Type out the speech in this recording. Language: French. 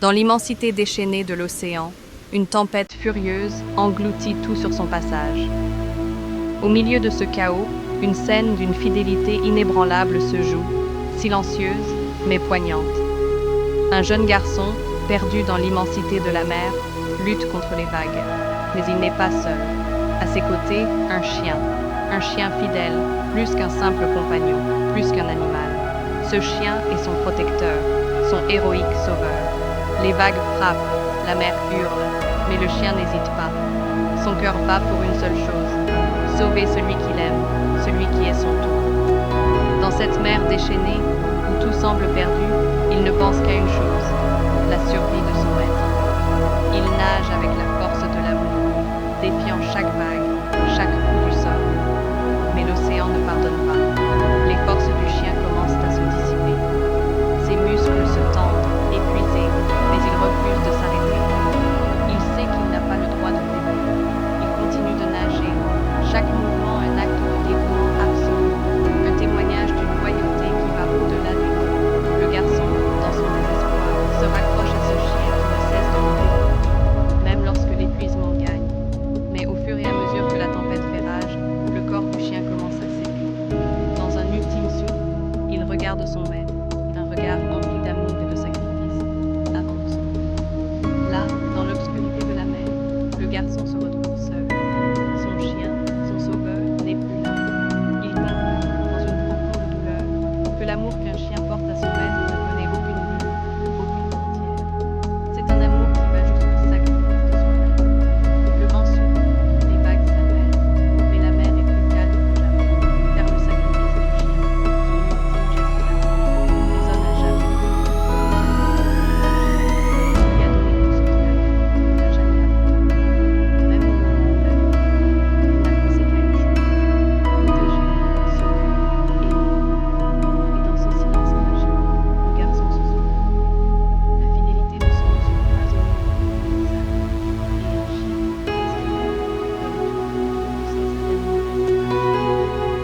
Dans l'immensité déchaînée de l'océan, une tempête furieuse engloutit tout sur son passage. Au milieu de ce chaos, une scène d'une fidélité inébranlable se joue, silencieuse mais poignante. Un jeune garçon, perdu dans l'immensité de la mer, lutte contre les vagues. Mais il n'est pas seul. À ses côtés, un chien fidèle, plus qu'un simple compagnon, plus qu'un animal. Ce chien est son protecteur, son héroïque sauveur. Les vagues frappent, la mer hurle, mais le chien n'hésite pas. Son cœur bat pour une seule chose, sauver celui qu'il aime, celui qui est son tout. Dans cette mer déchaînée, où tout semble perdu, il ne pense qu'à une chose,